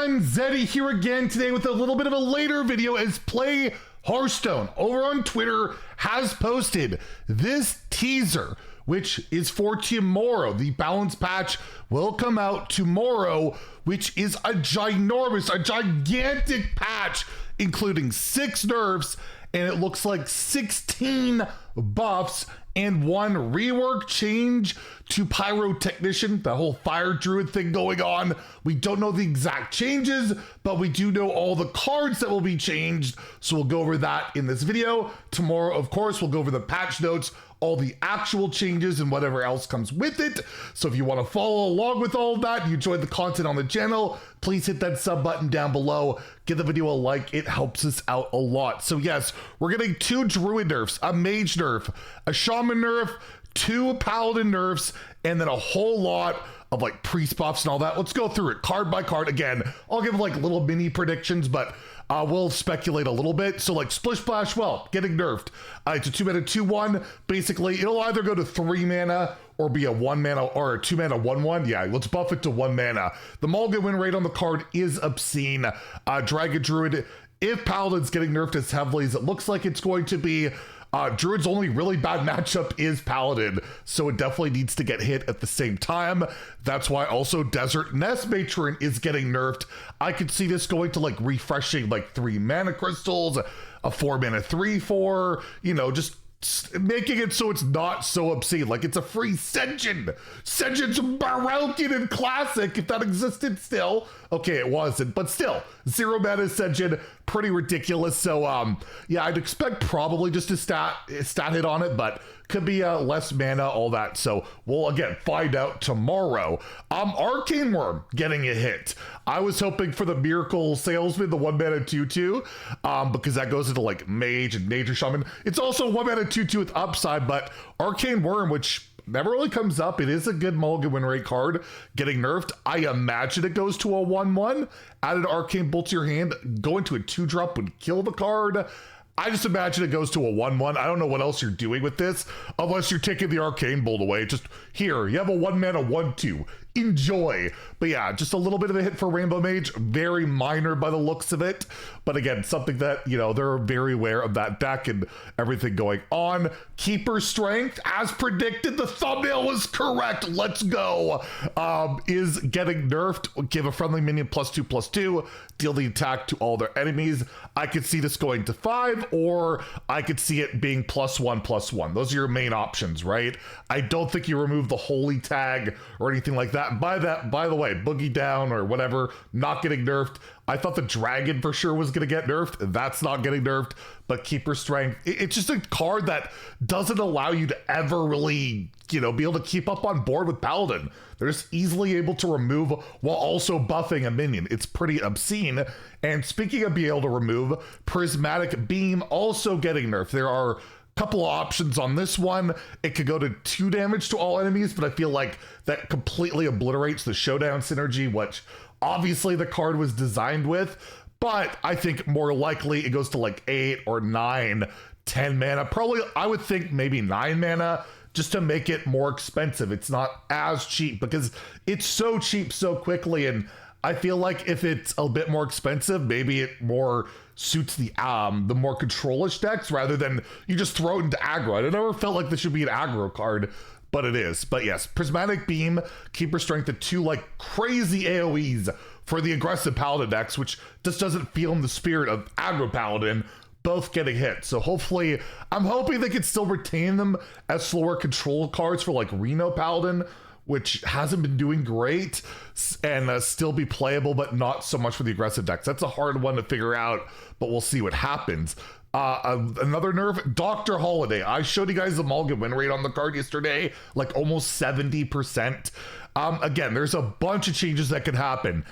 everyone, Zeddy here again today with a little bit of a later video as Play Hearthstone over on Twitter has posted this teaser, which is for tomorrow. The balance patch will come out tomorrow, which is a gigantic patch, including 6 nerfs, and it looks like 16 buffs and 1 rework change to Pyrotechnician, the whole fire druid thing going on. We don't know the exact changes, but we do know all the cards that will be changed. So we'll go over that in this video. Tomorrow, of course, we'll go over the patch notes, all the actual changes and whatever else comes with it. So if you want to follow along with all of that, you enjoyed the content on the channel, please hit that sub button down below. Give the video a like, it helps us out a lot. So yes, we're getting 2 druid nerfs, a mage nerf, a shaman nerf, 2 paladin nerfs, and then a whole lot of like priest buffs and all that. Let's go through it card by card. Again, I'll give like little mini predictions, but we'll speculate a little bit. So like Splish Splash Well, getting nerfed. It's a 2-mana 2/1. Basically, it'll either go to 3 mana or be a 1 mana or a 2 mana 1/1. Yeah, let's buff it to 1 mana. The Mulligan win rate on the card is obscene. Dragon Druid, if Paladin's getting nerfed as heavily as it looks like it's going to be, Druid's only really bad matchup is Paladin, so it definitely needs to get hit at the same time. That's why also Desert Nest Matron is getting nerfed. I could see this going to like refreshing like 3 mana crystals, a 4 mana 3/4, you know, just making it so it's not so obscene. Like it's a free Senjin. Senjin's Baroque and classic, if that existed still. Okay, it wasn't, but still, 0 mana Senjin, pretty ridiculous. So yeah, I'd expect probably just a stat hit on it, but could be less mana, all that. So we'll again find out tomorrow. Arcane Worm getting a hit. I was hoping for the Miracle Salesman, the 1 mana 2/2, because that goes into like Mage and Nature Shaman. It's also 1 mana 2/2 with upside, but Arcane Worm, which never really comes up, it is a good Mulligan win rate card, getting nerfed. I imagine it goes to a 1/1. Add an Arcane Bolt to your hand, go into a 2-drop would kill the card. I just imagine it goes to a 1/1. I don't know what else you're doing with this, unless you're taking the Arcane Bolt away. Just here, you have a 1 mana 1/2. Enjoy. But yeah, just a little bit of a hit for Rainbow Mage, very minor by the looks of it. But again, something that, you know, they're very aware of that deck and everything going on. Keeper Strength, as predicted, the thumbnail was correct. Let's go. Is getting nerfed. Give a friendly minion +2/+2. Deal the attack to all their enemies. I could see this going to 5, or I could see it being +1/+1. Those are your main options, right? I don't think you remove the holy tag or anything like that. By the way, Boogie Down or whatever, not getting nerfed. I thought the Dragon for sure was going to get nerfed. That's not getting nerfed, but Keeper Strength, it's just a card that doesn't allow you to ever really, you know, be able to keep up on board with Paladin. They're just easily able to remove while also buffing a minion. It's pretty obscene. And speaking of being able to remove, Prismatic Beam also getting nerfed. There are couple of options on this one. It could go to 2 damage to all enemies, but I feel like that completely obliterates the Showdown synergy, which obviously the card was designed with. But I think more likely it goes to like 8 or 9, 10 mana. Probably, I would think maybe 9 mana, just to make it more expensive. It's not as cheap because it's so cheap so quickly, and I feel like if it's a bit more expensive, maybe it more suits the more control-ish decks rather than you just throw it into aggro. I never felt like this should be an aggro card, but it is. But yes, Prismatic Beam, Keeper Strength, the 2 like crazy AoEs for the aggressive Paladin decks, which just doesn't feel in the spirit of aggro Paladin, both getting hit. So hopefully, I'm hoping they can still retain them as slower control cards for like Reno Paladin, which hasn't been doing great, and still be playable, but not so much for the aggressive decks. That's a hard one to figure out, but we'll see what happens. Another nerf, Dr. Holiday. I showed you guys the Mulligan win rate on the card yesterday, like almost 70%. Again, there's a bunch of changes that could happen.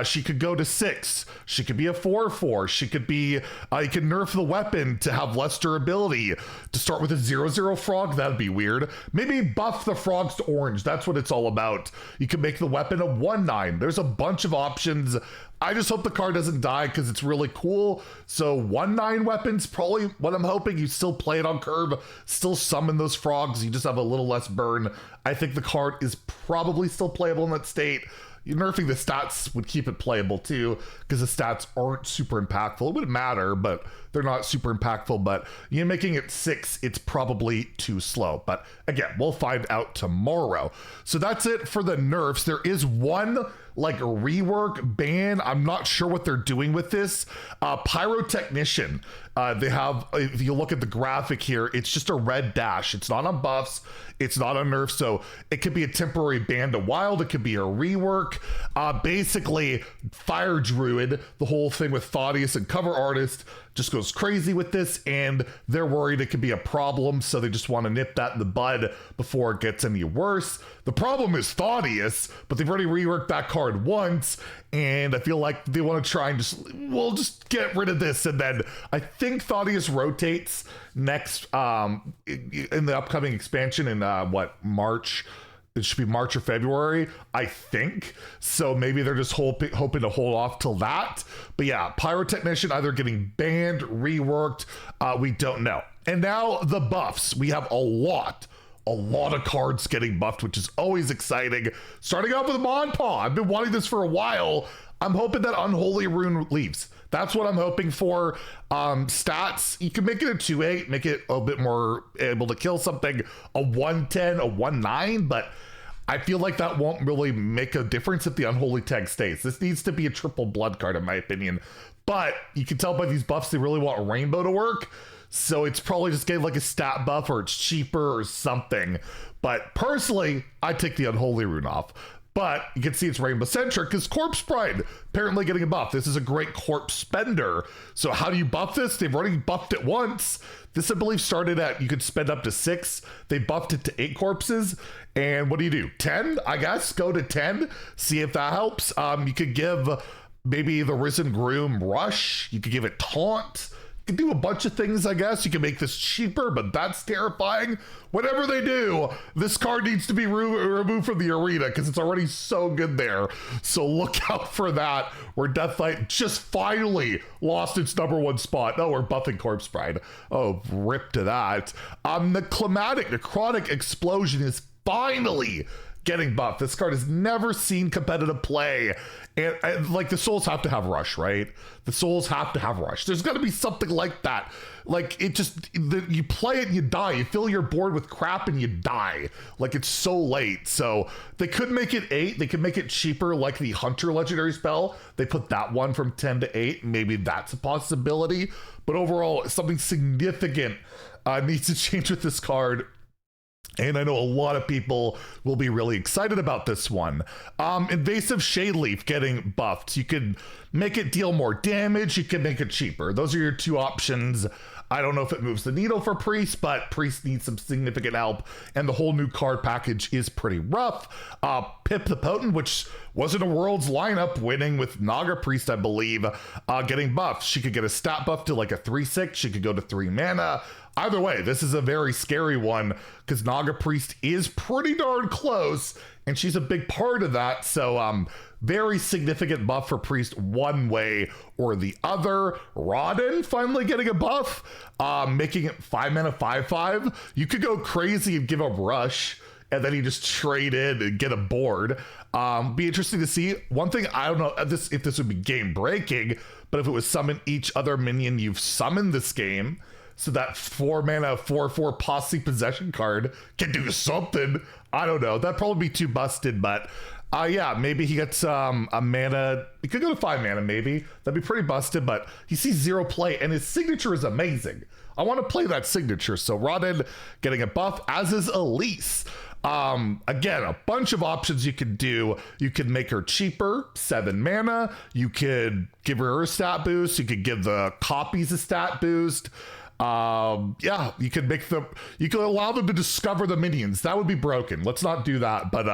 She could go to 6. She could be a 4/4. She could be, you can nerf the weapon to have less durability. To start with a 0/0 frog, that'd be weird. Maybe buff the frogs to orange. That's what it's all about. You can make the weapon a 1/9. There's a bunch of options. I just hope the card doesn't die because it's really cool. So 1/9 weapons, probably what I'm hoping. You still play it on curve, still summon those frogs. You just have a little less burn. I think the card is probably still playable in that state. nerfing the stats would keep it playable too, because the stats aren't super impactful. It wouldn't matter, but they're not super impactful. But making it 6, it's probably too slow. But again, we'll find out tomorrow. So that's it for the nerfs. There is one like a rework ban. I'm not sure what they're doing with this. Pyrotechnician. They have, if you look at the graphic here, it's just a red dash. It's not on buffs. It's not on nerfs. So it could be a temporary ban to wild. It could be a rework. Basically, Fire Druid, the whole thing with Thaddeus and cover artist, just goes crazy with this, and they're worried it could be a problem, so they just want to nip that in the bud before it gets any worse. The problem is Thaddeus, but they've already reworked that card once, and I feel like they want to try and just get rid of this. And then I think Thaddeus rotates next in the upcoming expansion in March. It should be March or February, I think. So maybe they're just hoping to hold off till that. But yeah, Pyrotechnician either getting banned, reworked, we don't know. And now the buffs. We have a lot of cards getting buffed, which is always exciting. Starting off with Monpaw. I've been wanting this for a while. I'm hoping that Unholy Rune leaves. That's what I'm hoping for. Stats, you can make it a 2/8, make it a bit more able to kill something, a 110, a 1/9, but I feel like that won't really make a difference if the Unholy Tag stays. This needs to be a triple blood card, in my opinion. But you can tell by these buffs, they really want Rainbow to work. So it's probably just getting like a stat buff, or it's cheaper or something. But personally, I take the Unholy Rune off. But you can see it's rainbow centric because Corpse Bride apparently getting a buff. This is a great corpse spender. So how do you buff this? They've already buffed it once. This, I believe, started at, you could spend up to 6. They buffed it to 8 corpses. And what do? 10, I guess? Go to 10. See if that helps. You could give maybe the Risen Groom Rush. You could give it Taunt. You can do a bunch of things, I guess. You can make this cheaper, but that's terrifying. Whatever they do, this card needs to be removed from the arena because it's already so good there. So look out for that, where Deathlight just finally lost its #1 spot. Oh, we're buffing Corpse Bride. Oh, rip to that. The Necrotic Explosion is finally getting buffed. This card has never seen competitive play. And like, the souls have to have rush, right? The souls have to have rush. There's got to be something like that. Like, it just, you play it and you die. You fill your board with crap and you die. Like, it's so late. So they could make it 8. They could make it cheaper, like the Hunter legendary spell. They put that one from 10 to 8. Maybe that's a possibility. But overall, something significant needs to change with this card. And I know a lot of people will be really excited about this one. Invasive Shade Leaf getting buffed. You could make it deal more damage. You can make it cheaper. Those are your 2 options. I don't know if it moves the needle for Priest, but Priest needs some significant help. And the whole new card package is pretty rough. Pip the Potent, which was in a Worlds lineup, winning with Naga Priest, I believe, getting buffed. She could get a stat buff to like a 3/6. She could go to 3 mana. Either way, this is a very scary one because Naga Priest is pretty darn close, and she's a big part of that. So very significant buff for Priest one way or the other. Rodden finally getting a buff, making it 5 mana 5/5. You could go crazy and give a rush, and then you just trade in and get a board. Be interesting to see. One thing, I don't know if this would be game breaking, but if it was summon each other minion you've summoned this game, so that 4 mana 4/4 Posse Possession card can do something. I don't know. That'd probably be too busted, but yeah, maybe he gets a mana. He could go to 5 mana, maybe. That'd be pretty busted, but he sees 0 play, and his signature is amazing. I want to play that signature. So Rodden getting a buff, as is Elise. Again, a bunch of options you could do. You could make her cheaper, 7 mana. You could give her a stat boost. You could give the copies a stat boost. Yeah, you could allow them to discover the minions. That would be broken. Let's not do that. But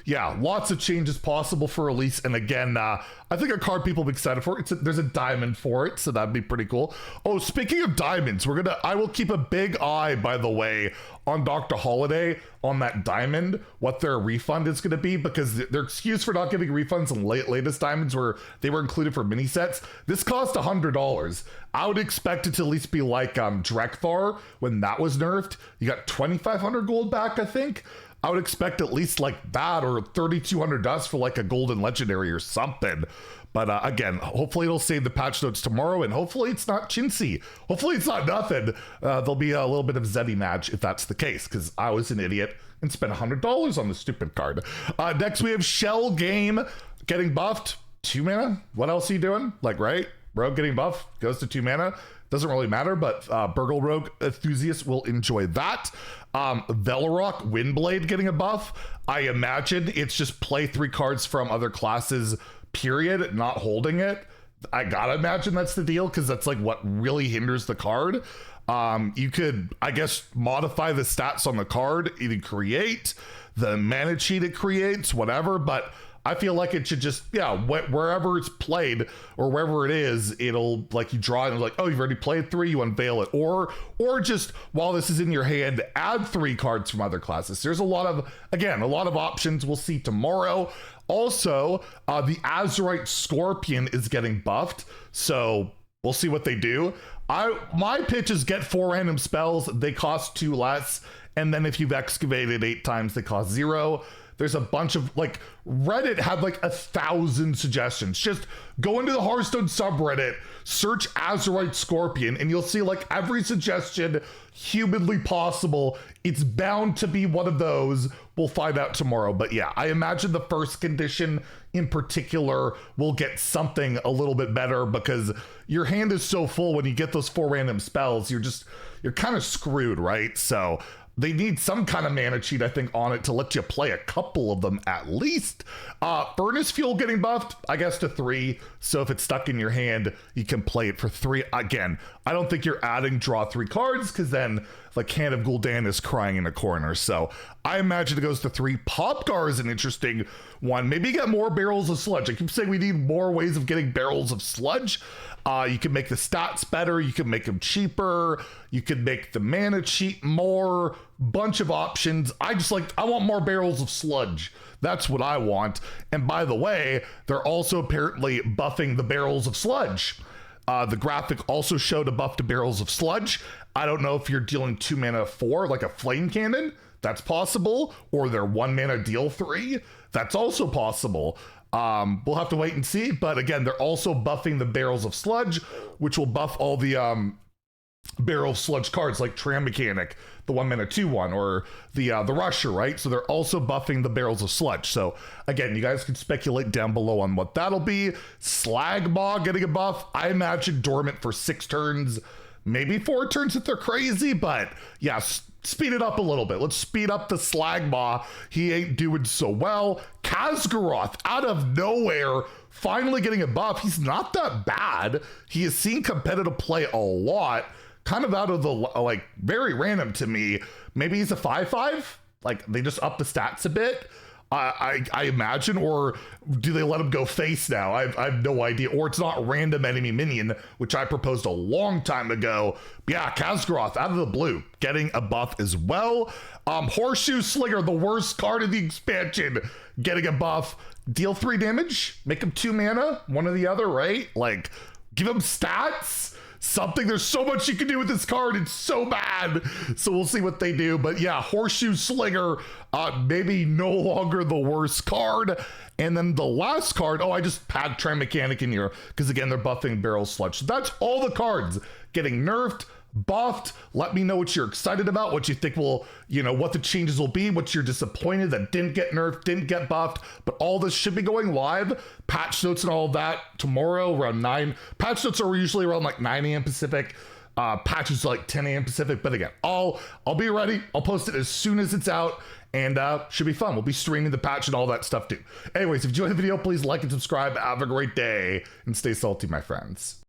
yeah, lots of changes possible for Elise. And again, I think a card people will be excited for. There's a diamond for it, so that'd be pretty cool. Oh, speaking of diamonds, I will keep a big eye, by the way, on Dr. Holiday, on that diamond, what their refund is going to be, because their excuse for not giving refunds on latest diamonds were they were included for mini sets. This cost $100. I would expect it to at least be like Drekthar when that was nerfed. You got 2,500 gold back, I think. I would expect at least like that or 3,200 dust for like a golden legendary or something. But again, hopefully it'll save the patch notes tomorrow, and hopefully it's not chintzy. Hopefully it's not nothing. There'll be a little bit of Zeddy match if that's the case, because I was an idiot and spent $100 on the stupid card. Next we have Shell Game getting buffed. 2 mana? What else are you doing? Like, right? Rogue getting buffed goes to 2 mana. Doesn't really matter, but Burgle Rogue enthusiasts will enjoy that. Velarok Windblade getting a buff. I imagine it's just play 3 cards from other classes, period, not holding it. I gotta imagine that's the deal, because that's like what really hinders the card. You could, I guess, modify the stats on the card, either create the mana cheat it creates, whatever, but I feel like it should just, yeah, wherever it's played or wherever it is, it'll, like, you draw it and like, oh, you've already played 3, you unveil it. Or just while this is in your hand, add 3 cards from other classes. There's a lot of options we'll see tomorrow. Also, the Azurite Scorpion is getting buffed, so we'll see what they do. My pitch is get 4 random spells, they cost 2 less, and then if you've excavated 8 times, they cost 0. There's a bunch of, like, Reddit had like 1,000 suggestions. Just go into the Hearthstone subreddit, search Azurite Scorpion, and you'll see like every suggestion humanly possible. It's bound to be one of those. We'll find out tomorrow. But yeah, I imagine the first condition in particular will get something a little bit better, because your hand is so full when you get those 4 random spells, you're kind of screwed, right? So they need some kind of mana cheat, I think, on it to let you play a couple of them at least. Furnace Fuel getting buffed, I guess, to 3. So if it's stuck in your hand, you can play it for 3. Again, I don't think you're adding draw 3 cards, because then like Hand of Gul'dan is crying in a corner. So I imagine it goes to 3. Popgar is an interesting one. Maybe get more barrels of sludge. I keep saying we need more ways of getting barrels of sludge. You can make the stats better. You can make them cheaper. You can make the mana cheat more. Bunch of options. I want more barrels of sludge. That's what I want. And by the way, they're also apparently buffing the barrels of sludge. The graphic also showed a buff to barrels of sludge. I don't know if you're dealing 2 mana 4, like a flame cannon. That's possible. Or they're 1 mana deal 3. That's also possible. We'll have to wait and see, but again, they're also buffing the barrels of sludge, which will buff all the barrel of sludge cards like Tram Mechanic, the 1 mana 2/1, or the Rusher, right? So they're also buffing the barrels of sludge. So again, you guys can speculate down below on what that'll be. Slag Maw getting a buff. I imagine dormant for 6 turns, maybe 4 turns if they're crazy, but yeah, speed it up a little bit. Let's speed up the Slag Maw. He ain't doing so well. Khaz'goroth, out of nowhere, finally getting a buff. He's not that bad. He has seen competitive play a lot. Kind of out of the, like, very random to me. Maybe he's a 5/5? Like, they just up the stats a bit? I imagine, or do they let him go face now? I have no idea. Or it's not random enemy minion, which I proposed a long time ago. But yeah, Khaz'goroth out of the blue, getting a buff as well. Horseshoe Slinger, the worst card of the expansion, getting a buff. Deal 3 damage, make him 2 mana, one or the other, right? Like, give him stats. Something. There's so much you can do with this card. It's so bad. So we'll see what they do. But yeah, Horseshoe Slinger, maybe no longer the worst card. And then the last card, I just had Tram Mechanic in here because again, they're buffing Barrel Sludge. So that's all the cards getting nerfed, buffed. Let me know what you're excited about, what you think will, what the changes will be, what you're disappointed that didn't get nerfed, didn't get buffed, but all this should be going live. Patch notes and all of that tomorrow around 9. Patch notes are usually around like 9 a.m. Pacific. Patches like 10 a.m. Pacific. But again, I'll be ready. I'll post it as soon as it's out, and should be fun. We'll be streaming the patch and all that stuff too. Anyways, if you enjoyed the video, please like and subscribe. Have a great day and stay salty, my friends.